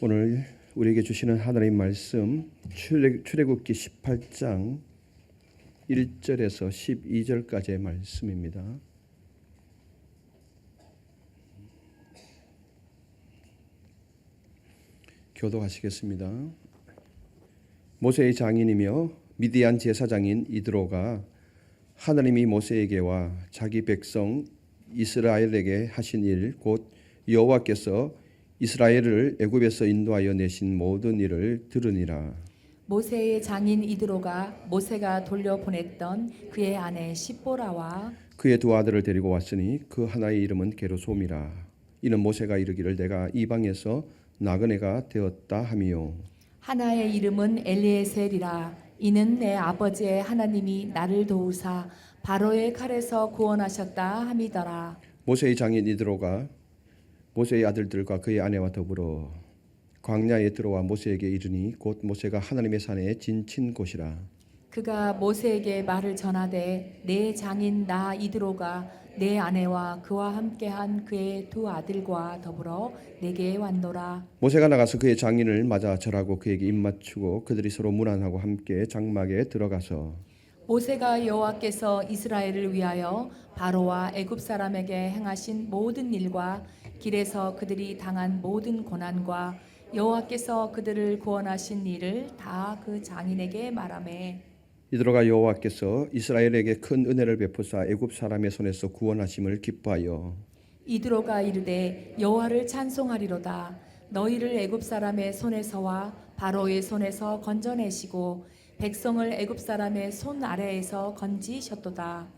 오늘 우리에게 주시는 하나님의 말씀 출애굽기 18장 1절에서 12절까지의 말씀입니다. 교독하시겠습니다. 모세의 장인이며 미디안 제사장인 이드로가 하나님이 모세에게와 자기 백성 이스라엘에게 하신 일 곧 여호와께서 이스라엘을 애굽에서 인도하여 내신 모든 일을 들으니라. 모세의 장인 이드로가 모세가 돌려보냈던 그의 아내 십보라와 그의 두 아들을 데리고 왔으니 그 하나의 이름은 게르솜이라. 이는 모세가 이르기를 내가 이방에서 나그네가 되었다 하미요. 하나의 이름은 엘리에셀이라. 이는 내 아버지의 하나님이 나를 도우사 바로의 칼에서 구원하셨다 함이더라. 모세의 장인 이드로가 모세의 아들들과 그의 아내와 더불어 광야에 들어와 모세에게 이르니 곧 모세가 하나님의 산에 진친 곳이라. 그가 모세에게 말을 전하되 내 장인 나 이드로가 내 아내와 그와 함께한 그의 두 아들과 더불어 내게 왔노라. 모세가 나가서 그의 장인을 맞아 절하고 그에게 입맞추고 그들이 서로 문안하고 함께 장막에 들어가서 모세가 여호와께서 이스라엘을 위하여 바로와 애굽 사람에게 행하신 모든 일과 길에서 그들이 당한 모든 고난과 여호와께서 그들을 구원하신 일을 다 그 장인에게 말하매 이드로가 여호와께서 이스라엘에게 큰 은혜를 베푸사 애굽 사람의 손에서 구원하심을 기뻐하여 이드로가 이르되 여호와를 찬송하리로다. 너희를 애굽 사람의 손에서와 바로의 손에서 건져내시고 백성을 애굽 사람의 손 아래에서 건지셨도다.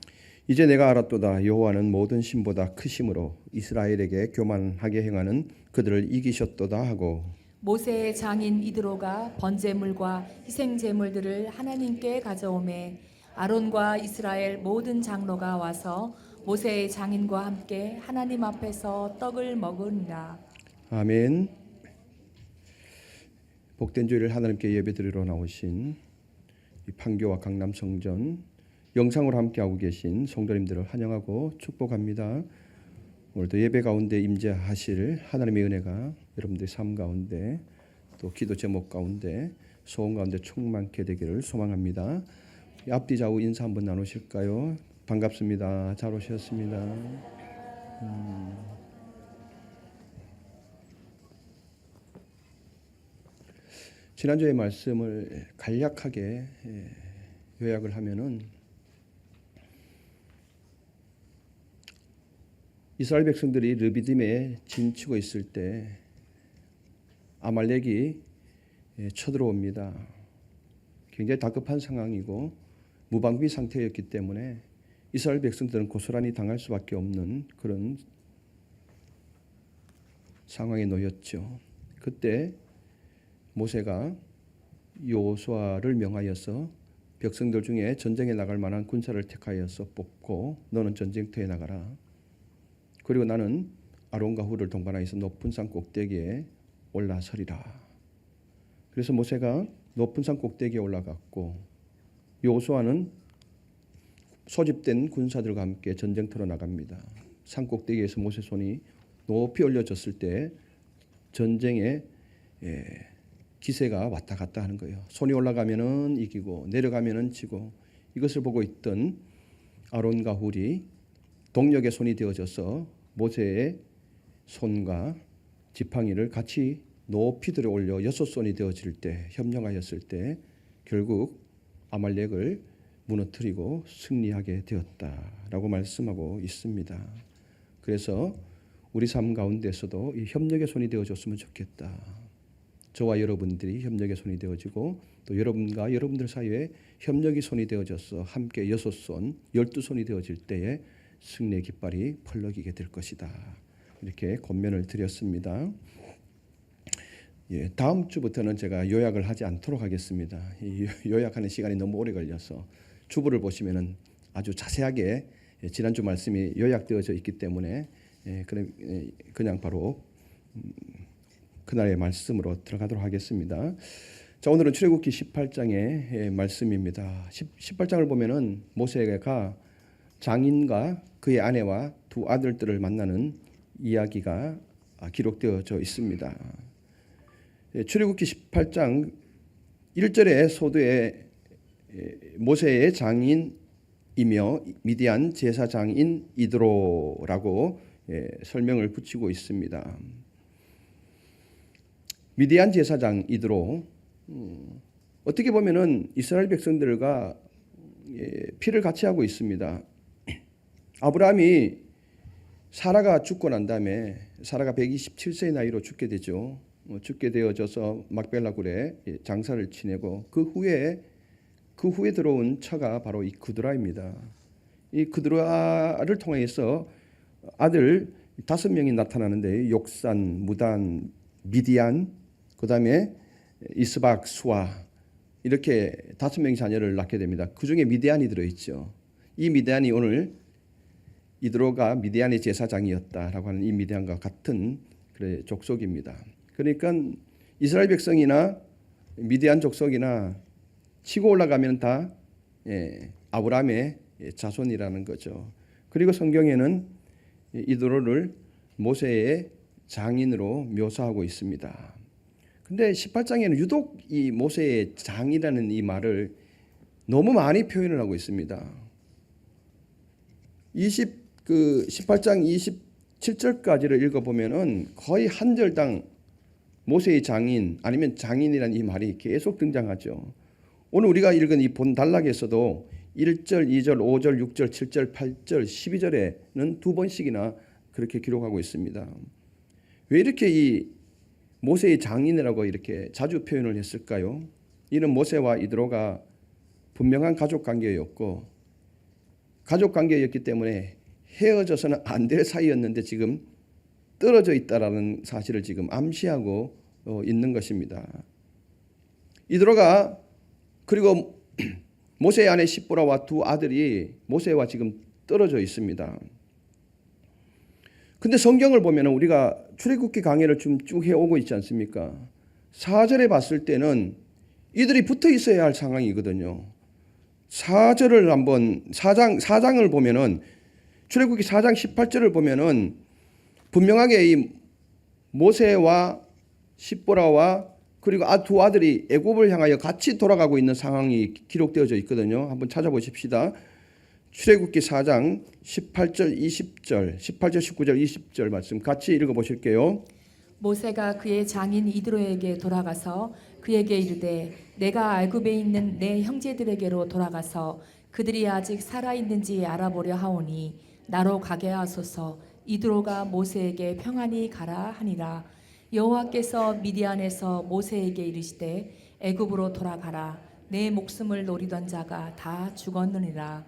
이제 내가 알았도다. 여호와는 모든 신보다 크심으로 이스라엘에게 교만하게 행하는 그들을 이기셨도다 하고 모세의 장인 이드로가 번제물과 희생제물들을 하나님께 가져오매 아론과 이스라엘 모든 장로가 와서 모세의 장인과 함께 하나님 앞에서 떡을 먹으니라. 아멘. 복된 주일을 하나님께 예배드리러 나오신 이 판교와 강남 성전 영상으로 함께하고 계신 성도님들을 환영하고 축복합니다. 오늘도 예배 가운데 임재하실 하나님의 은혜가 여러분들의 삶 가운데 또 기도 제목 가운데 소원 가운데 충만케 되기를 소망합니다. 앞뒤 좌우 인사 한번 나누실까요? 반갑습니다. 잘 오셨습니다. 지난주의 말씀을 간략하게 요약을 하면은 이스라엘 백성들이 르비딤에 진치고 있을 때 아말렉이 쳐들어옵니다. 굉장히 다급한 상황이고 무방비 상태였기 때문에 이스라엘 백성들은 고스란히 당할 수밖에 없는 그런 상황에 놓였죠. 그때 모세가 여호수아를 명하여서 백성들 중에 전쟁에 나갈 만한 군사를 택하여서 뽑고 너는 전쟁터에 나가라. 그리고 나는 아론과 훌을 동반하여서 높은 산 꼭대기에 올라서리라. 그래서 모세가 높은 산 꼭대기에 올라갔고 여호수아는 소집된 군사들과 함께 전쟁터로 나갑니다. 산 꼭대기에서 모세 손이 높이 올려졌을 때 전쟁의 기세가 왔다 갔다 하는 거예요. 손이 올라가면은 이기고 내려가면은 지고 이것을 보고 있던 아론과 훌이 동력의 손이 되어져서 모세의 손과 지팡이를 같이 높이 들어 올려 6손이 되어질 때 협력하였을 때 결국 아말렉을 무너뜨리고 승리하게 되었다라고 말씀하고 있습니다. 그래서 우리 삶 가운데서도 이 협력의 손이 되어줬으면 좋겠다. 저와 여러분들이 협력의 손이 되어지고 또 여러분과 여러분들 사이에 협력의 손이 되어져서 함께 6손, 12손이 되어질 때에 승리의 깃발이 펄럭이게 될 것이다. 이렇게 권면을 드렸습니다. 다음 주부터는 제가 요약을 하지 않도록 하겠습니다. 이 요약하는 시간이 너무 오래 걸려서 주보를 보시면은 아주 자세하게 지난주 말씀이 요약되어져 있기 때문에 그냥 바로 그날의 말씀으로 들어가도록 하겠습니다. 자, 오늘은 출애굽기 18장의 말씀입니다. 18장을 보면은 모세가 장인과 그의 아내와 두 아들들을 만나는 이야기가 기록되어져 있습니다. 출애굽기 18장 1절에 소두에 모세의 장인이며 미디안 제사장인 이드로라고 설명을 붙이고 있습니다. 미디안 제사장 이드로, 어떻게 보면은 이스라엘 백성들과 피를 같이 하고 있습니다. 아브라함이 사라가 죽고 난 다음에 사라가 127세의 나이로 죽게 되죠. 죽게 되어져서 막벨라 굴에 장사를 지내고 그 후에 들어온 처가 바로 이 그드라입니다. 이 그드라를 통해서 아들 5명이 나타나는데 욕산, 무단, 미디안, 그다음에 이스박, 수아 이렇게 5명의 자녀를 낳게 됩니다. 그 중에 미디안이 들어있죠. 이 미디안이 오늘 이드로가 미디안의 제사장이었다라고 하는 이 미디안과 같은 그래 족속입니다. 그러니까 이스라엘 백성이나 미디안 족속이나 치고 올라가면 다 아브라함의 자손이라는 거죠. 그리고 성경에는 이드로를 모세의 장인으로 묘사하고 있습니다. 근데 18장에는 유독 이 모세의 장이라는 이 말을 너무 많이 표현을 하고 있습니다. 18장 27절까지를 읽어보면은 거의 한 절당 모세의 장인 아니면 장인이라는 이 말이 계속 등장하죠. 오늘 우리가 읽은 이 본 단락에서도 1절, 2절, 5절, 6절, 7절, 8절, 12절에는 2번씩이나 그렇게 기록하고 있습니다. 왜 이렇게 이 모세의 장인이라고 이렇게 자주 표현을 했을까요? 이는 모세와 이드로가 분명한 가족 관계였고 가족 관계였기 때문에 헤어져서는 안 될 사이였는데 지금 떨어져 있다라는 사실을 지금 암시하고 있는 것입니다. 이드로가 그리고 모세의 아내 십보라와 2 아들이 모세와 지금 떨어져 있습니다. 근데 성경을 보면 우리가 출애굽기 강해를 좀 쭉 해오고 있지 않습니까? 4절에 봤을 때는 이들이 붙어 있어야 할 상황이거든요. 4절을 한번 4장을 보면은 출애굽기 4장 18절을 보면은 분명하게 이 모세와 십보라와 그리고 2 아들이 애굽을 향하여 같이 돌아가고 있는 상황이 기록되어져 있거든요. 한번 찾아보십시다. 출애굽기 4장 18절 20절 18절 19절 20절 말씀 같이 읽어보실게요. 모세가 그의 장인 이드로에게 돌아가서 그에게 이르되 내가 애굽에 있는 내 형제들에게로 돌아가서 그들이 아직 살아있는지 알아보려 하오니 나로 가게 하소서. 이드로가 모세에게 평안히 가라 하니라. 여호와께서 미디안에서 모세에게 이르시되 애굽으로 돌아가라. 내 목숨을 노리던 자가 다 죽었느니라.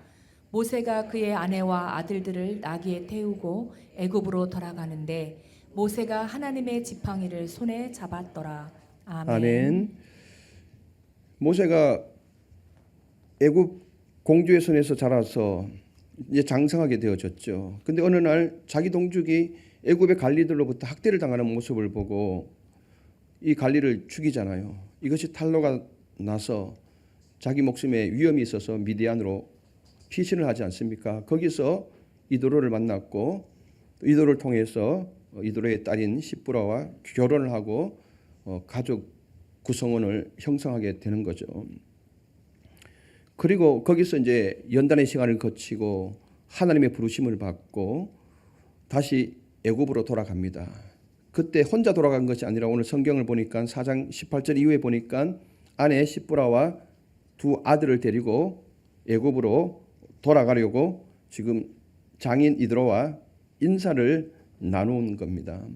모세가 그의 아내와 아들들을 나귀에 태우고 애굽으로 돌아가는데 모세가 하나님의 지팡이를 손에 잡았더라. 아멘. 아멘. 모세가 애굽 공주의 손에서 자라서 이제 장성하게 되어졌죠. 근데 어느 날 자기 동족이 애굽의 관리들로부터 학대를 당하는 모습을 보고 이 관리를 죽이잖아요. 이것이 탄로가 나서 자기 목숨에 위험이 있어서 미디안으로 피신을 하지 않습니까? 거기서 이드로를 만났고 이드로를 통해서 이드로의 딸인 십보라와 결혼을 하고 가족 구성원을 형성하게 되는 거죠. 그리고 거기서 이제 연단의 시간을 거치고 하나님의 부르심을 받고 다시 애굽으로 돌아갑니다. 그때 혼자 돌아간 것이 아니라 오늘 성경을 보니까 4장 18절 이후에 보니까 아내 십보라와 2 아들을 데리고 애굽으로 돌아가려고 지금 장인 이드로와 인사를 나눈 겁니다.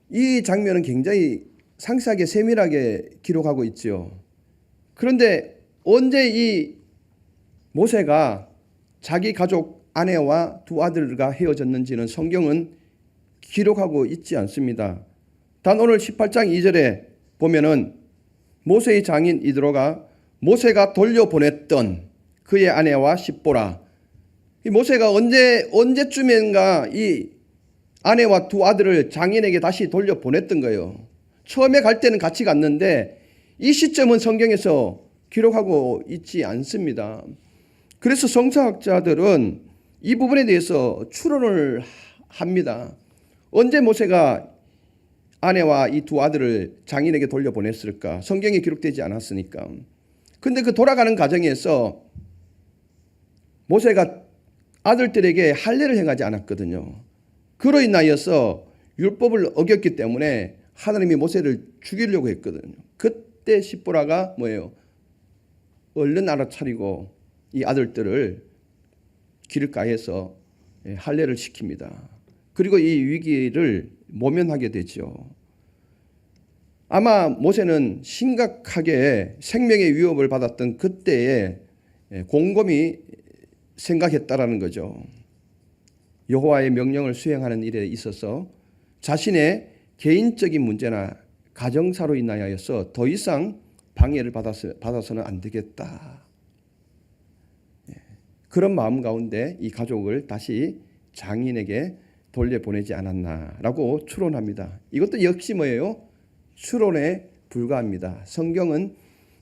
이 장면은 굉장히 상세하게 세밀하게 기록하고 있죠. 그런데 언제 이 모세가 자기 가족 아내와 2 아들과 헤어졌는지는 성경은 기록하고 있지 않습니다. 단 오늘 18장 2절에 보면은 모세의 장인 이드로가 모세가 돌려보냈던 그의 아내와 십보라. 이 모세가 언제쯤인가 이 아내와 2 아들을 장인에게 다시 돌려보냈던 거예요. 처음에 갈 때는 같이 갔는데 이 시점은 성경에서 기록하고 있지 않습니다. 그래서 성서학자들은 이 부분에 대해서 추론을 합니다. 언제 모세가 아내와 이 두 아들을 장인에게 돌려보냈을까? 성경에 기록되지 않았으니까. 근데 그 돌아가는 과정에서 모세가 아들들에게 할례를 행하지 않았거든요. 그로 인하여서 율법을 어겼기 때문에 하나님이 모세를 죽이려고 했거든요. 그때 십보라가 뭐예요? 얼른 알아차리고 이 아들들을 길가에서 할례를 시킵니다. 그리고 이 위기를 모면하게 되죠. 아마 모세는 심각하게 생명의 위협을 받았던 그때에 곰곰이 생각했다라는 거죠. 여호와의 명령을 수행하는 일에 있어서 자신의 개인적인 문제나 가정사로 인하여서 더 이상 방해를 받아서는 안 되겠다. 그런 마음 가운데 이 가족을 다시 장인에게 돌려보내지 않았나라고 추론합니다. 이것도 역시 뭐예요? 추론에 불과합니다. 성경은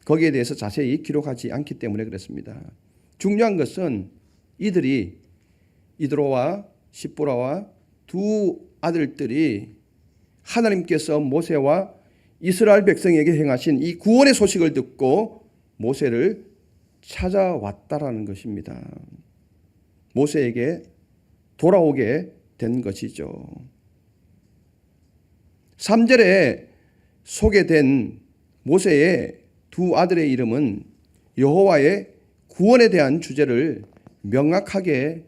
거기에 대해서 자세히 기록하지 않기 때문에 그렇습니다. 중요한 것은 이들이 이드로와 십보라와 두 아들들이 하나님께서 모세와 이스라엘 백성에게 행하신 이 구원의 소식을 듣고 모세를 찾아왔다라는 것입니다. 모세에게 돌아오게 된 것이죠. 3절에 소개된 모세의 두 아들의 이름은 여호와의 구원에 대한 주제를 명확하게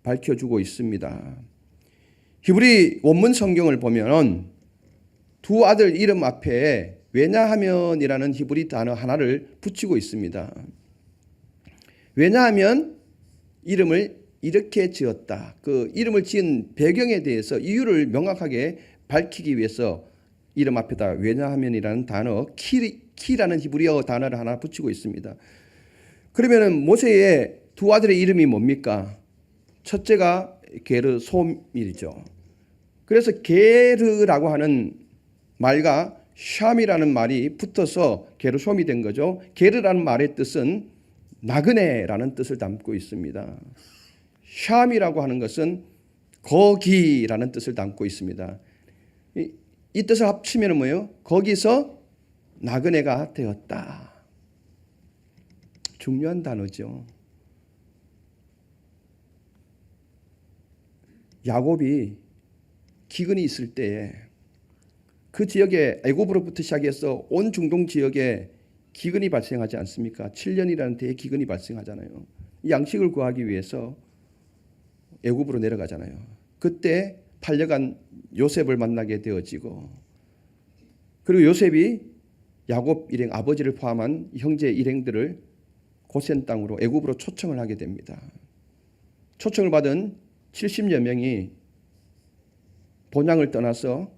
밝혀주고 있습니다. 히브리 원문 성경을 보면 두 아들 이름 앞에 왜냐하면이라는 히브리 단어 하나를 붙이고 있습니다. 왜냐하면 이름을 이렇게 지었다. 그 이름을 지은 배경에 대해서 이유를 명확하게 밝히기 위해서 이름 앞에다 왜냐하면이라는 단어 키라는 히브리어 단어를 하나 붙이고 있습니다. 그러면은 모세의 두 아들의 이름이 뭡니까? 첫째가 게르솜이죠. 그래서 게르라고 하는 말과 샴이라는 말이 붙어서 게르솜이 된 거죠. 게르라는 말의 뜻은 나그네라는 뜻을 담고 있습니다. 샴이라고 하는 것은 거기라는 뜻을 담고 있습니다. 이 뜻을 합치면 뭐예요? 거기서 나그네가 되었다. 중요한 단어죠. 야곱이 기근이 있을 때에 그 지역에 애굽으로부터 시작해서 온 중동 지역에 기근이 발생하지 않습니까? 7년이라는 대기근이 발생하잖아요. 양식을 구하기 위해서 애굽으로 내려가잖아요. 그때 팔려간 요셉을 만나게 되어지고, 그리고 요셉이 야곱 일행 아버지를 포함한 형제 일행들을 고센 땅으로 애굽으로 초청을 하게 됩니다. 초청을 받은 70여 명이 본향을 떠나서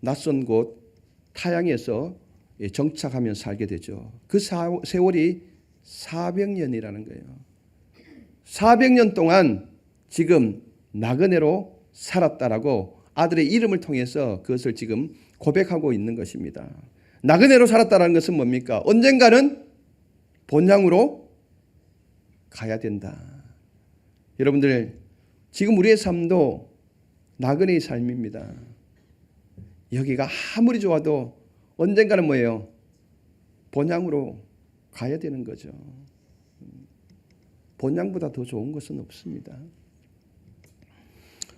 낯선 곳 타향에서 정착하며 살게 되죠. 그 세월이 400년이라는 거예요. 400년 동안 지금 나그네로 살았다라고 아들의 이름을 통해서 그것을 지금 고백하고 있는 것입니다. 나그네로 살았다는 것은 뭡니까? 언젠가는 본향으로 가야 된다. 여러분들, 지금 우리의 삶도 나그네의 삶입니다. 여기가 아무리 좋아도 언젠가는 뭐예요? 본향으로 가야 되는 거죠. 본향보다 더 좋은 것은 없습니다.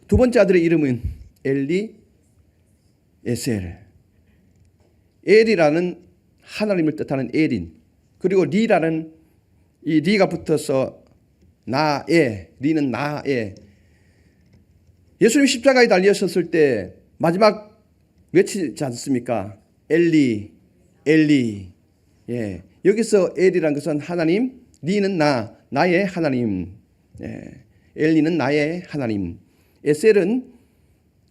두 번째 아들의 이름은 엘리 에셀. 엘이라는 하나님을 뜻하는 엘인, 그리고 리라는 이 리가 붙어서 나에, 리는 나에. 예수님 십자가에 달리셨을 때 마지막 외치지 않습니까? 엘리, 엘리. 예. 여기서 엘이라는 것은 하나님, 리는 나, 나의 하나님. 예. 엘리는 나의 하나님. 에셀은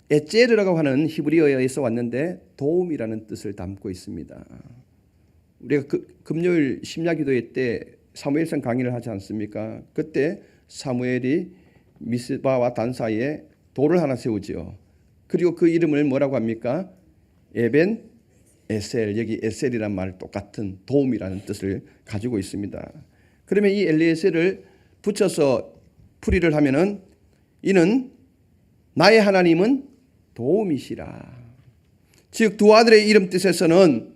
에제르라고 하는 히브리어에서 왔는데 도움이라는 뜻을 담고 있습니다. 우리가 금요일 심야기도회 때 사무엘상 강의를 하지 않습니까? 그때 사무엘이 미스바와 단 사이에 돌을 하나 세우지요. 그리고 그 이름을 뭐라고 합니까? 에벤 에셀. 여기 에셀이란 말 똑같은 도움이라는 뜻을 가지고 있습니다. 그러면 이 엘리에셀을 붙여서 풀이를 하면은 이는 나의 하나님은 도움이시라. 즉 두 아들의 이름 뜻에서는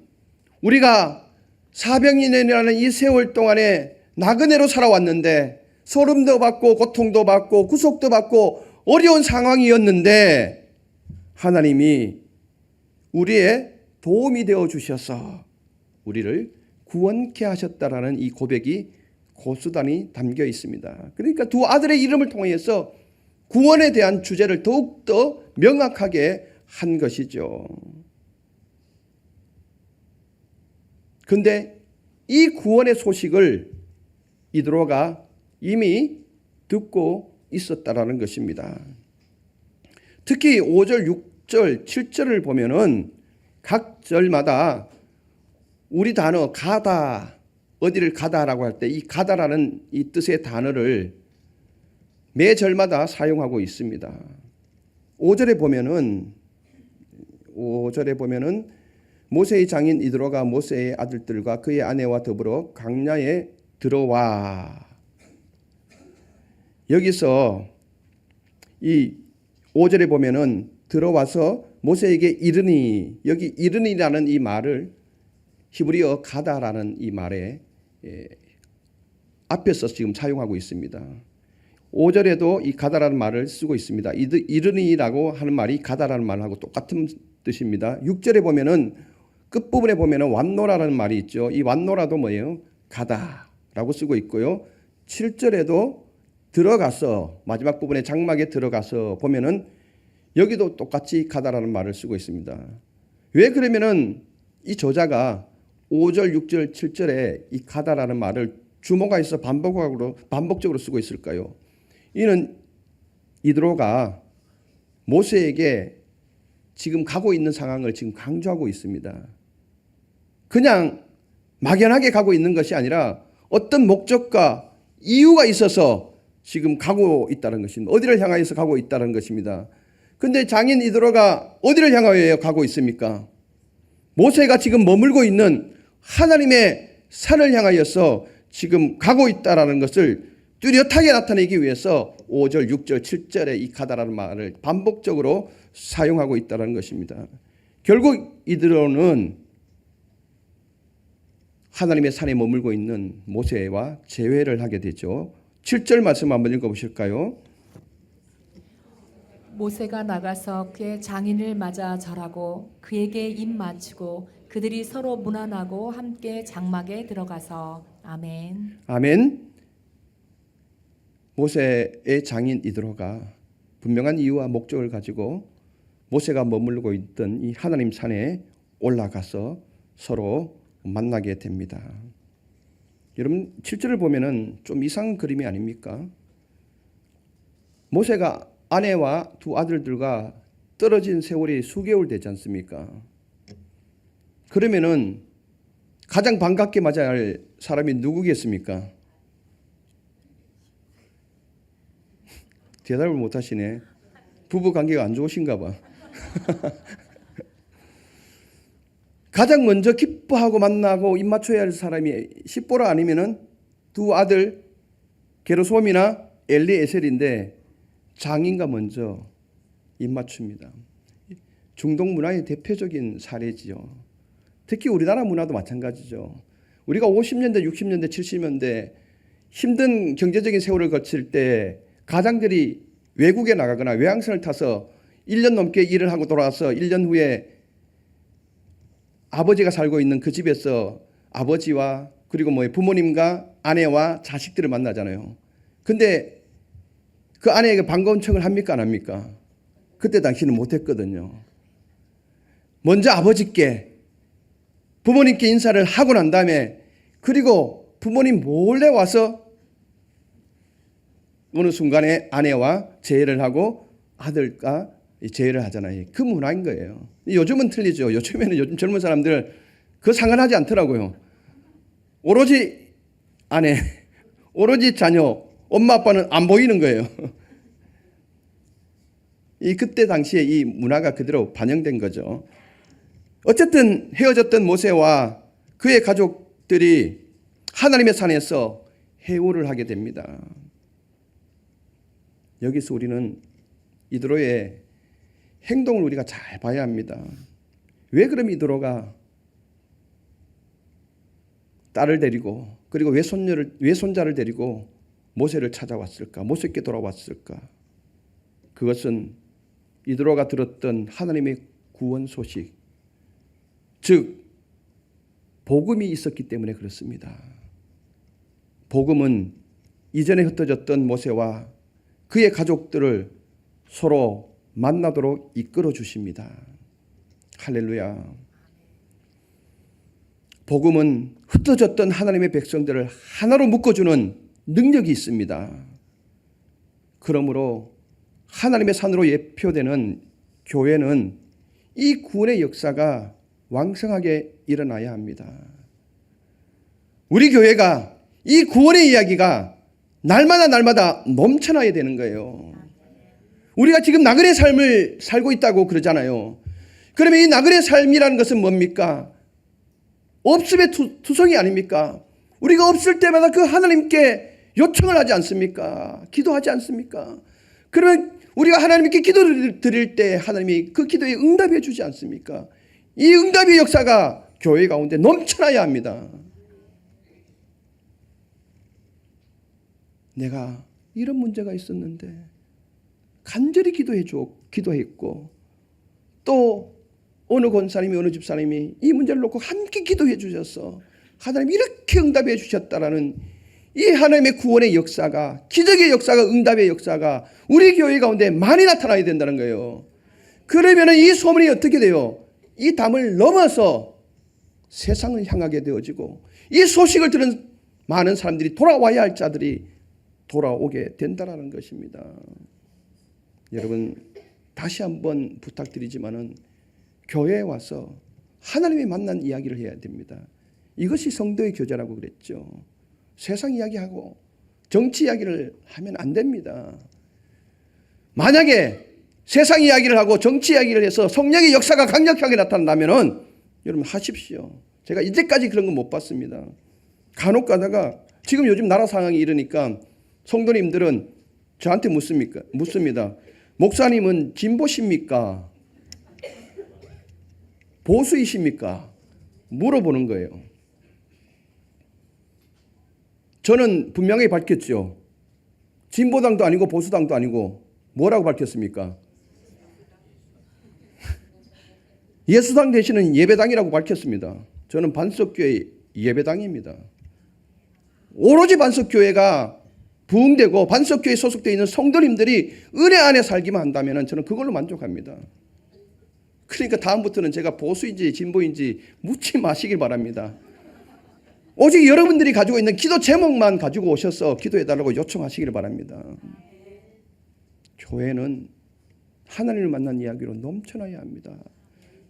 우리가 400년이라는 이 세월 동안에 나그네로 살아왔는데 소름도 받고 고통도 받고 구속도 받고 어려운 상황이었는데 하나님이 우리의 도움이 되어 주셔서 우리를 구원케 하셨다라는 이 고백이 고스란히 담겨 있습니다. 그러니까 두 아들의 이름을 통해서 구원에 대한 주제를 더욱더 명확하게 한 것이죠. 그런데 이 구원의 소식을 이드로가 이미 듣고 있었다라는 것입니다. 특히 5절, 6절, 7절을 보면은 각 절마다 우리 단어 가다, 어디를 가다라고 할 때 이 가다라는 이 뜻의 단어를 매 절마다 사용하고 있습니다. 5절에 보면은 모세의 장인 이드로가 모세의 아들들과 그의 아내와 더불어 광야에 들어와. 여기서 이 5절에 보면은 들어와서 모세에게 이르니, 여기 이르니라는 이 말을 히브리어 가다라는 이 말에 앞에서 지금 사용하고 있습니다. 5절에도 이 가다라는 말을 쓰고 있습니다. 이르니라고 하는 말이 가다라는 말하고 똑같은 뜻입니다. 6절에 보면은 끝부분에 보면은 완노라라는 말이 있죠. 이 완노라도 뭐예요? 가다라고 쓰고 있고요. 7절에도 들어가서, 마지막 부분에 장막에 들어가서 보면은 여기도 똑같이 가다라는 말을 쓰고 있습니다. 왜 그러면은 이 저자가 5절, 6절, 7절에 이 가다라는 말을 주목해서 반복적으로 쓰고 있을까요? 이는 이드로가 모세에게 지금 가고 있는 상황을 지금 강조하고 있습니다. 그냥 막연하게 가고 있는 것이 아니라 어떤 목적과 이유가 있어서 지금 가고 있다는 것입니다. 어디를 향하여서 가고 있다는 것입니다. 그런데 장인 이드로가 어디를 향하여 가고 있습니까? 모세가 지금 머물고 있는 하나님의 산을 향하여서 지금 가고 있다는 것을 뚜렷하게 나타내기 위해서 5절, 6절, 7절에 이 가다라는 말을 반복적으로 사용하고 있다는 것입니다. 결국 이드로는 하나님의 산에 머물고 있는 모세와 재회를 하게 되죠. 7절 말씀 한번 읽어보실까요? 모세가 나가서 그의 장인을 맞아 절하고 그에게 입 맞추고 그들이 서로 문안하고 함께 장막에 들어가서 아멘. 아멘. 모세의 장인 이드로가 분명한 이유와 목적을 가지고 모세가 머물고 있던 이 하나님 산에 올라가서 서로 만나게 됩니다. 여러분 7절을 보면은 좀 이상한 그림이 아닙니까? 모세가 아내와 두 아들들과 떨어진 세월이 수개월 되지 않습니까? 그러면은 가장 반갑게 맞아야 할 사람이 누구겠습니까? 대답을 못 하시네. 부부 관계가 안 좋으신가 봐. 가장 먼저 기뻐하고 만나고 입맞춰야 할 사람이 십보라 아니면은 두 아들 게르솜이나 엘리에셀인데 장인과 먼저 입맞춥니다. 중동 문화의 대표적인 사례지요. 특히 우리나라 문화도 마찬가지죠. 우리가 50년대, 60년대, 70년대 힘든 경제적인 세월을 거칠 때 가장들이 외국에 나가거나 외항선을 타서 1년 넘게 일을 하고 돌아와서 1년 후에 아버지가 살고 있는 그 집에서 아버지와 그리고 부모님과 아내와 자식들을 만나잖아요. 근데 그 아내에게 반가운 척을 합니까 안 합니까? 그때 당시는 못했거든요. 먼저 아버지께 부모님께 인사를 하고 난 다음에 그리고 부모님 몰래 와서 어느 순간에 아내와 재회를 하고 아들과 재회를 하잖아요. 그 문화인 거예요. 요즘은 틀리죠. 요즘 젊은 사람들 그 상관하지 않더라고요. 오로지 아내, 오로지 자녀, 엄마 아빠는 안 보이는 거예요. 그때 당시에 이 문화가 그대로 반영된 거죠. 어쨌든 헤어졌던 모세와 그의 가족들이 하나님의 산에서 회오를 하게 됩니다. 여기서 우리는 이드로의 행동을 우리가 잘 봐야 합니다. 왜 그럼 이드로가 딸을 데리고 그리고 외손자를 데리고 모세를 찾아왔을까? 모세께 돌아왔을까? 그것은 이드로가 들었던 하나님의 구원 소식, 즉 복음이 있었기 때문에 그렇습니다. 복음은 이전에 흩어졌던 모세와 그의 가족들을 서로 만나도록 이끌어 주십니다. 할렐루야. 복음은 흩어졌던 하나님의 백성들을 하나로 묶어주는 능력이 있습니다. 그러므로 하나님의 산으로 예표되는 교회는 이 구원의 역사가 왕성하게 일어나야 합니다. 우리 교회가 이 구원의 이야기가 날마다 넘쳐나야 되는 거예요. 우리가 지금 나그네 삶을 살고 있다고 그러잖아요. 그러면 이 나그네 삶이라는 것은 뭡니까? 없음의 투성이 아닙니까? 우리가 없을 때마다 그 하나님께 요청을 하지 않습니까? 기도하지 않습니까? 그러면 우리가 하나님께 기도를 드릴 때 하나님이 그 기도에 응답해 주지 않습니까? 이 응답의 역사가 교회 가운데 넘쳐나야 합니다. 내가 이런 문제가 있었는데 간절히 기도했고 또 어느 권사님이 어느 집사님이 이 문제를 놓고 함께 기도해 주셔서 하나님이 이렇게 응답해 주셨다라는 이 하나님의 구원의 역사가, 기적의 역사가, 응답의 역사가 우리 교회 가운데 많이 나타나야 된다는 거예요. 그러면 이 소문이 어떻게 돼요? 이 담을 넘어서 세상을 향하게 되어지고 이 소식을 들은 많은 사람들이 돌아와야 할 자들이 돌아오게 된다는 것입니다. 여러분 다시 한번 부탁드리지만은 교회에 와서 하나님이 만난 이야기를 해야 됩니다. 이것이 성도의 교제라고 그랬죠. 세상 이야기하고 정치 이야기를 하면 안 됩니다. 만약에 세상 이야기를 하고 정치 이야기를 해서 성령의 역사가 강력하게 나타난다면은 여러분 하십시오. 제가 이제까지 그런 건 못 봤습니다. 간혹 가다가 지금 요즘 나라 상황이 이러니까 성도님들은 저한테 묻습니다. 목사님은 진보십니까? 보수이십니까? 물어보는 거예요. 저는 분명히 밝혔죠. 진보당도 아니고 보수당도 아니고 뭐라고 밝혔습니까? 예수당 대신은 예배당이라고 밝혔습니다. 저는 반석교회 예배당입니다. 오로지 반석교회가 부흥되고 반석교회에 소속되어 있는 성도님들이 은혜 안에 살기만 한다면 저는 그걸로 만족합니다. 그러니까 다음부터는 제가 보수인지 진보인지 묻지 마시길 바랍니다. 오직 여러분들이 가지고 있는 기도 제목만 가지고 오셔서 기도해달라고 요청하시길 바랍니다. 교회는 하나님을 만난 이야기로 넘쳐나야 합니다.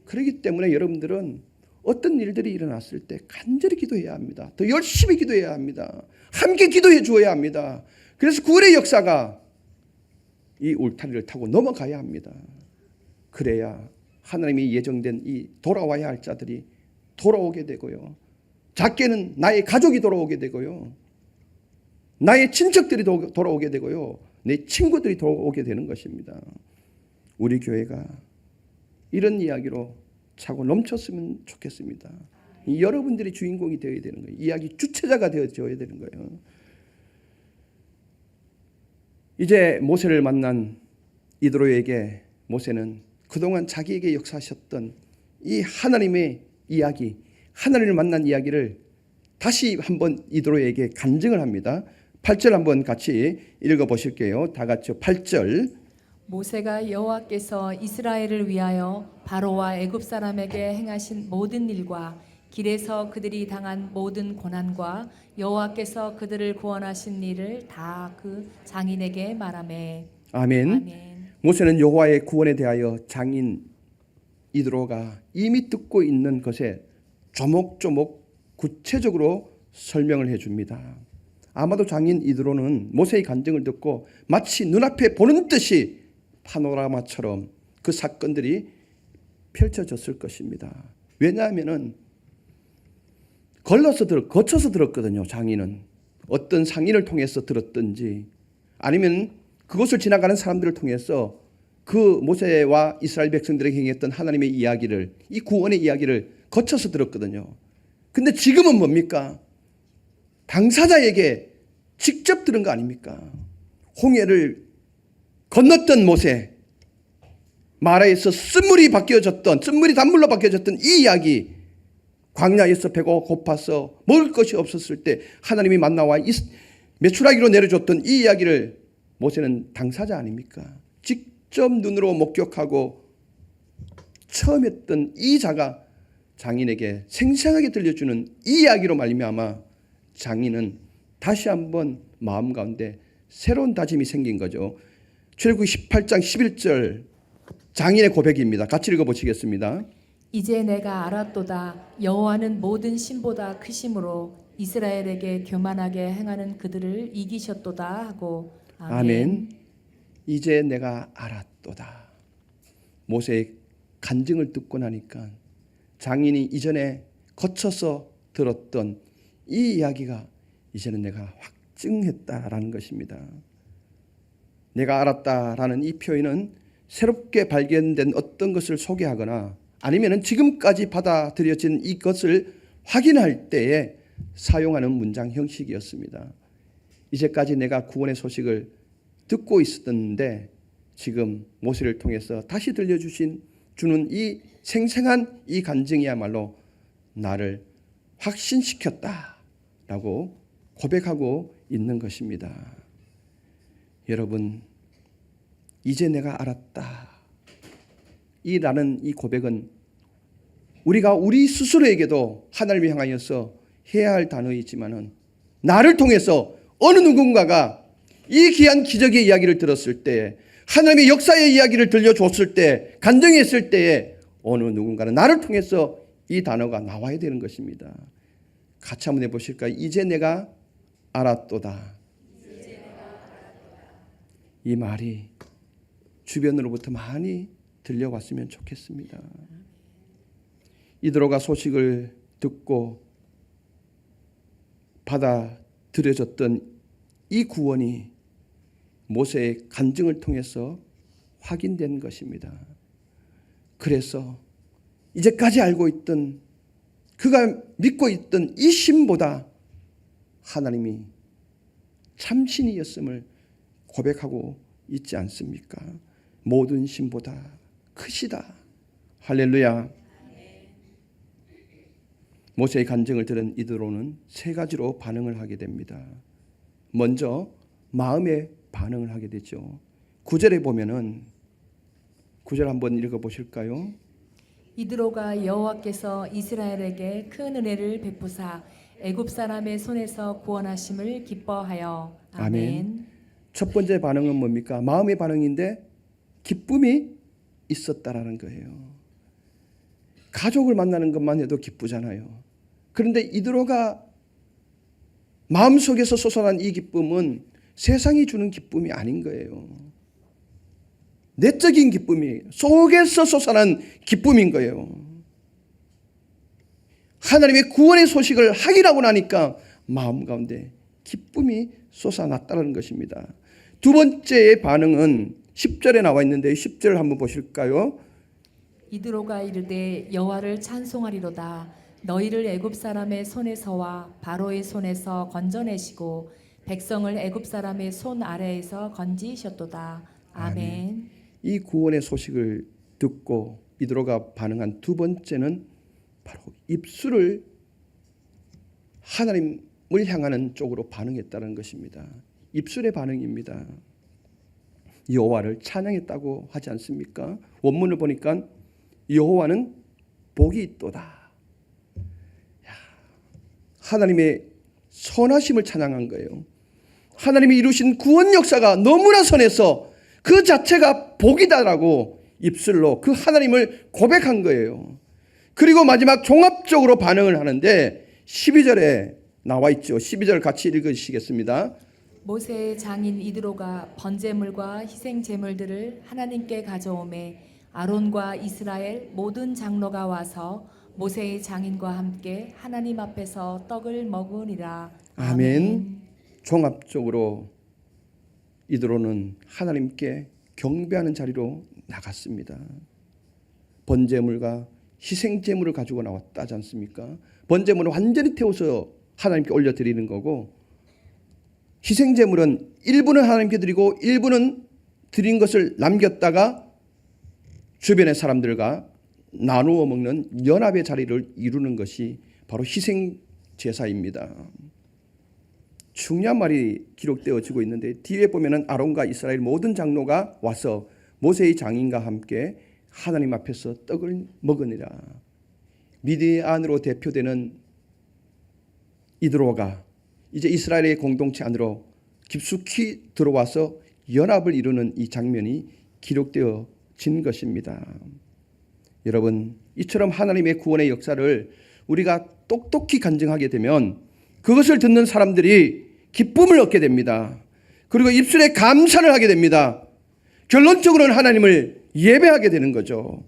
그렇기 때문에 여러분들은 어떤 일들이 일어났을 때 간절히 기도해야 합니다. 더 열심히 기도해야 합니다. 함께 기도해 주어야 합니다. 그래서 구원의 역사가 이 울타리를 타고 넘어가야 합니다. 그래야 하나님이 예정된 이 돌아와야 할 자들이 돌아오게 되고요. 작게는 나의 가족이 돌아오게 되고요. 나의 친척들이 돌아오게 되고요. 내 친구들이 돌아오게 되는 것입니다. 우리 교회가 이런 이야기로 차고 넘쳤으면 좋겠습니다. 여러분들이 주인공이 되어야 되는 거예요. 이야기 주체자가 되어줘야 되는 거예요. 이제 모세를 만난 이드로에게 모세는 그동안 자기에게 역사하셨던 이 하나님의 이야기, 하나님을 만난 이야기를 다시 한번 이드로에게 간증을 합니다. 8절 한번 같이 읽어보실게요. 다 같이요. 8절. 모세가 여호와께서 이스라엘을 위하여 바로와 애굽 사람에게 행하신 모든 일과 길에서 그들이 당한 모든 고난과 여호와께서 그들을 구원하신 일을 다 그 장인에게 말하매. 아멘. 아멘. 모세는 여호와의 구원에 대하여 장인 이드로가 이미 듣고 있는 것에 조목조목 구체적으로 설명을 해줍니다. 아마도 장인 이드로는 모세의 간증을 듣고 마치 눈앞에 보는 듯이 파노라마처럼 그 사건들이 펼쳐졌을 것입니다. 왜냐하면 거쳐서 들었거든요. 장인은 어떤 상인을 통해서 들었든지 아니면 그곳을 지나가는 사람들을 통해서 그 모세와 이스라엘 백성들에게 행했던 하나님의 이야기를, 이 구원의 이야기를 거쳐서 들었거든요. 근데 지금은 뭡니까? 당사자에게 직접 들은 거 아닙니까? 홍해를 건넜던 모세, 마라에서 쓴물이 단물로 바뀌어졌던 이 이야기, 광야에서 배가 고파서 먹을 것이 없었을 때 하나님이 만나와 메추라기로 내려줬던 이 이야기를 모세는 당사자 아닙니까? 직접 눈으로 목격하고 처음 했던 이 자가 장인에게 생생하게 들려주는 이 이야기로 말미암아 장인은 다시 한번 마음 가운데 새로운 다짐이 생긴 거죠. 출애굽기 18장 11절 장인의 고백입니다. 같이 읽어보시겠습니다. 이제 내가 알았도다. 여호와는 모든 신보다 크심으로 이스라엘에게 교만하게 행하는 그들을 이기셨도다 하고. 아멘. 이제 내가 알았도다. 모세의 간증을 듣고 나니까 장인이 이전에 거쳐서 들었던 이 이야기가 이제는 내가 확증했다라는 것입니다. 내가 알았다라는 이 표현은 새롭게 발견된 어떤 것을 소개하거나 아니면 지금까지 받아들여진 이것을 확인할 때에 사용하는 문장 형식이었습니다. 이제까지 내가 구원의 소식을 듣고 있었는데 지금 모세를 통해서 다시 주는 이 생생한 이 간증이야말로 나를 확신시켰다라고 고백하고 있는 것입니다. 여러분, 이제 내가 알았다. 라는 이 고백은 우리가 우리 스스로에게도 하나님을 향하여서 해야 할 단어이지만은 나를 통해서 어느 누군가가 이 귀한 기적의 이야기를 들었을 때, 하나님의 역사의 이야기를 들려줬을 때, 간증했을 때에 어느 누군가는 나를 통해서 이 단어가 나와야 되는 것입니다. 같이 한번 해보실까요? 이제 내가 알았도다. 이 말이 주변으로부터 많이 들려왔으면 좋겠습니다. 이드로가 소식을 듣고 받아들여졌던 이 구원이 모세의 간증을 통해서 확인된 것입니다. 그래서 이제까지 알고 있던 그가 믿고 있던 이 신보다 하나님이 참신이었음을 고백하고 있지 않습니까? 모든 신보다 크시다. 할렐루야. 모세의 간증을 들은 이드로는 세 가지로 반응을 하게 됩니다. 먼저 마음의 반응을 하게 되죠. 9절에 보면은 9절 한번 읽어보실까요? 이드로가 여호와께서 이스라엘에게 큰 은혜를 베푸사 애굽 사람의 손에서 구원하심을 기뻐하여. 아멘. 첫 번째 반응은 뭡니까? 마음의 반응인데 기쁨이 있었다라는 거예요. 가족을 만나는 것만 해도 기쁘잖아요. 그런데 이드로가 마음속에서 솟아난 이 기쁨은 세상이 주는 기쁨이 아닌 거예요. 내적인 기쁨이 속에서 솟아난 기쁨인 거예요. 하나님의 구원의 소식을 확인하고 나니까 마음 가운데 기쁨이 솟아났다는 것입니다. 두 번째의 반응은 10절에 나와 있는데 10절 한번 보실까요? 이드로가 이르되 여호와를 찬송하리로다. 너희를 애굽 사람의 손에서와 바로의 손에서 건져내시고 백성을 애굽 사람의 손 아래에서 건지셨도다. 아멘. 이 구원의 소식을 듣고 이드로가 반응한 두 번째는 바로 입술을 하나님을 향하는 쪽으로 반응했다는 것입니다. 입술의 반응입니다. 여호와를 찬양했다고 하지 않습니까? 원문을 보니까 여호와는 복이 있도다. 하나님의 선하심을 찬양한 거예요. 하나님이 이루신 구원 역사가 너무나 선해서 그 자체가 복이다라고 입술로 그 하나님을 고백한 거예요. 그리고 마지막 종합적으로 반응을 하는데 12절에 나와 있죠. 12절 같이 읽으시겠습니다. 모세의 장인 이드로가 번제물과 희생 제물들을 하나님께 가져오매 아론과 이스라엘 모든 장로가 와서 모세의 장인과 함께 하나님 앞에서 떡을 먹으리라. 아멘. 종합적으로 이드로는 하나님께 경배하는 자리로 나갔습니다. 번제물과 희생제물을 가지고 나왔다지 않습니까? 번제물은 완전히 태워서 하나님께 올려드리는 거고, 희생제물은 일부는 하나님께 드리고 일부는 드린 것을 남겼다가 주변의 사람들과 나누어 먹는 연합의 자리를 이루는 것이 바로 희생제사입니다. 중요한 말이 기록되어지고 있는데, 뒤에 보면은 아론과 이스라엘 모든 장로가 와서 모세의 장인과 함께 하나님 앞에서 떡을 먹으니라. 미디안으로 대표되는 이드로가 이제 이스라엘의 공동체 안으로 깊숙이 들어와서 연합을 이루는 이 장면이 기록되어진 것입니다. 여러분, 이처럼 하나님의 구원의 역사를 우리가 똑똑히 간증하게 되면 그것을 듣는 사람들이 기쁨을 얻게 됩니다. 그리고 입술에 감사를 하게 됩니다. 결론적으로는 하나님을 예배하게 되는 거죠.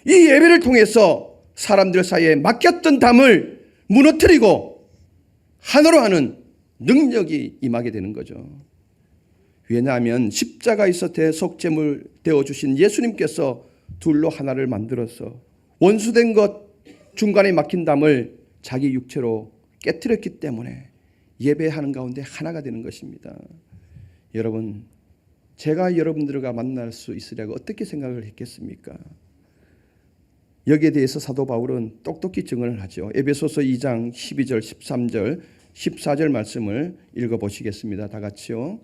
이 예배를 통해서 사람들 사이에 막혔던 담을 무너뜨리고 하나로 하는 능력이 임하게 되는 거죠. 왜냐하면 십자가에서 대속제물 되어주신 예수님께서 둘로 하나를 만들어서 원수된 것, 중간에 막힌 담을 자기 육체로 깨뜨렸기 때문에 예배하는 가운데 하나가 되는 것입니다. 여러분, 제가 여러분들과 만날 수 있으려고 어떻게 생각을 했겠습니까? 여기에 대해서 사도 바울은 똑똑히 증언을 하죠. 에베소서 2장 12절, 13절, 14절 말씀을 읽어보시겠습니다. 다 같이요.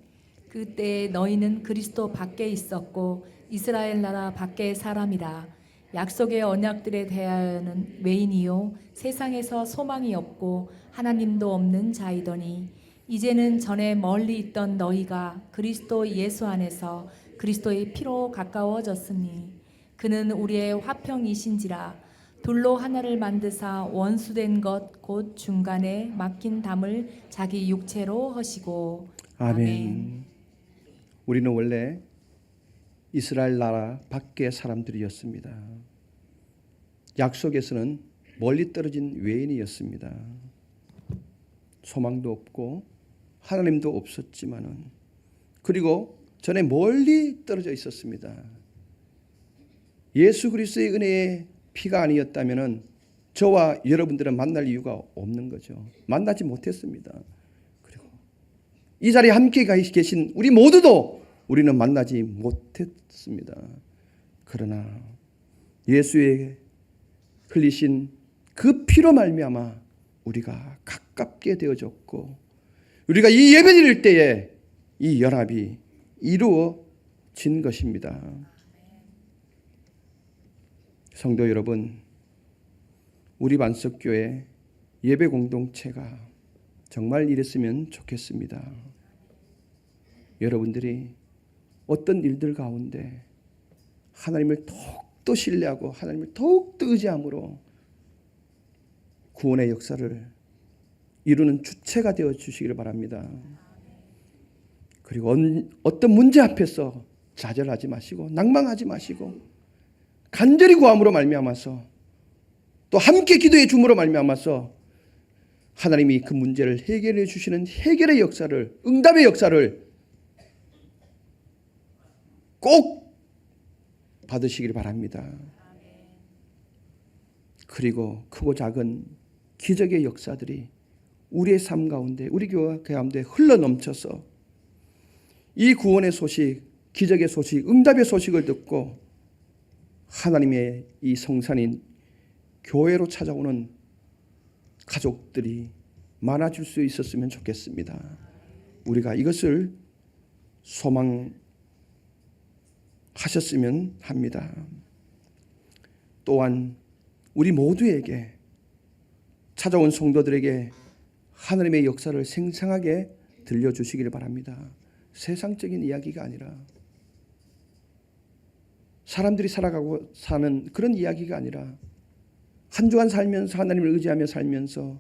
그때 너희는 그리스도 밖에 있었고 이스라엘 나라 밖의 사람이라. 약속의 언약들에 대하여는 외인이요 세상에서 소망이 없고 하나님도 없는 자이더니 이제는 전에 멀리 있던 너희가 그리스도 예수 안에서 그리스도의 피로 가까워졌으니 그는 우리의 화평이신지라. 둘로 하나를 만드사 원수된 것 곧 중간에 막힌 담을 자기 육체로 허시고. 아멘. 우리는 원래 이스라엘 나라 밖의 사람들이었습니다. 약속에서는 멀리 떨어진 외인이었습니다. 소망도 없고 하나님도 없었지만은, 그리고 전에 멀리 떨어져 있었습니다. 예수 그리스도의 은혜의 피가 아니었다면은 저와 여러분들은 만날 이유가 없는 거죠. 만나지 못했습니다. 그리고 이 자리에 함께 계신 우리 모두도 우리는 만나지 못했습니다. 그러나 예수의 흘리신 그 피로 말미암아 우리가 가깝게 되어졌고, 우리가 이 예배 드릴 때에 이 연합이 이루어진 것입니다. 성도 여러분, 우리 반석교회 예배 공동체가 정말 이랬으면 좋겠습니다. 여러분들이 어떤 일들 가운데 하나님을 더욱더 신뢰하고 하나님을 더욱더 의지함으로 구원의 역사를 이루는 주체가 되어 주시기를 바랍니다. 그리고 어떤 문제 앞에서 좌절하지 마시고 낭망하지 마시고 간절히 구함으로 말미암아서 또 함께 기도해 줌으로 말미암아서 하나님이 그 문제를 해결해 주시는 해결의 역사를, 응답의 역사를 꼭 받으시길 바랍니다. 그리고 크고 작은 기적의 역사들이 우리의 삶 가운데, 우리 교회 가운데 흘러넘쳐서 이 구원의 소식, 기적의 소식, 응답의 소식을 듣고 하나님의 이 성산인 교회로 찾아오는 가족들이 많아질 수 있었으면 좋겠습니다. 우리가 이것을 소망하셨으면 합니다. 또한 우리 모두에게, 찾아온 성도들에게 하나님의 역사를 생생하게 들려주시기를 바랍니다. 세상적인 이야기가 아니라, 사람들이 살아가고 사는 그런 이야기가 아니라, 한 주간 살면서 하나님을 의지하며 살면서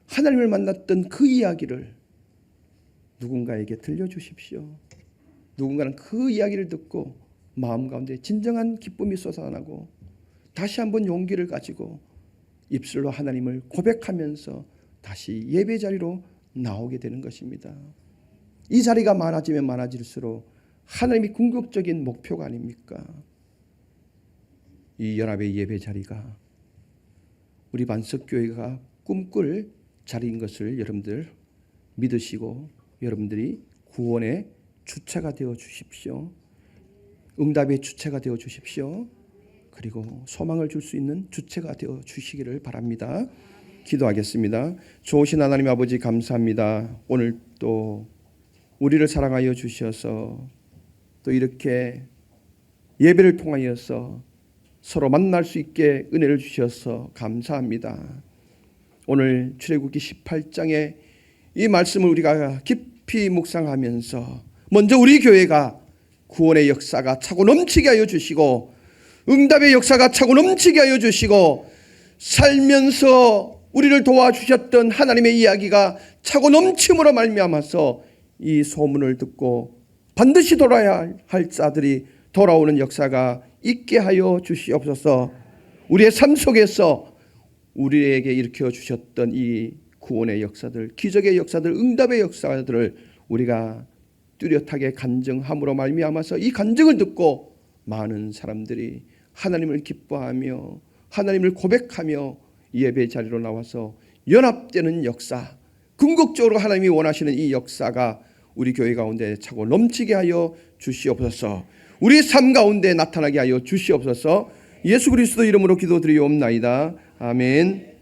하나님을 만났던 그 이야기를 누군가에게 들려주십시오. 누군가는 그 이야기를 듣고 마음 가운데 진정한 기쁨이 솟아나고 다시 한번 용기를 가지고 입술로 하나님을 고백하면서 다시 예배 자리로 나오게 되는 것입니다. 이 자리가 많아지면 많아질수록 하나님이 궁극적인 목표가 아닙니까? 이 연합의 예배 자리가 우리 반석교회가 꿈꿀 자리인 것을 여러분들 믿으시고 여러분들이 구원의 주체가 되어 주십시오. 응답의 주체가 되어 주십시오. 그리고 소망을 줄 수 있는 주체가 되어 주시기를 바랍니다. 기도하겠습니다. 좋으신 하나님 아버지 감사합니다. 오늘 또 우리를 사랑하여 주셔서 또 이렇게 예배를 통하여서 서로 만날 수 있게 은혜를 주셔서 감사합니다. 오늘 출애굽기 18장의 이 말씀을 우리가 깊이 묵상하면서 먼저 우리 교회가 구원의 역사가 차고 넘치게 하여 주시고 응답의 역사가 차고 넘치게 하여 주시고 살면서 우리를 도와주셨던 하나님의 이야기가 차고 넘침으로 말미암아서 이 소문을 듣고 반드시 돌아야 할 자들이 돌아오는 역사가 있게 하여 주시옵소서. 우리의 삶 속에서 우리에게 일으켜 주셨던 이 구원의 역사들, 기적의 역사들, 응답의 역사들을 우리가 뚜렷하게 간증함으로 말미암아서 이 간증을 듣고 많은 사람들이 하나님을 기뻐하며 하나님을 고백하며 예배 자리로 나와서 연합되는 역사, 궁극적으로 하나님이 원하시는 이 역사가 우리 교회 가운데 차고 넘치게 하여 주시옵소서. 우리의 삶 가운데 나타나게 하여 주시옵소서. 예수 그리스도 이름으로 기도드리옵나이다. 아멘.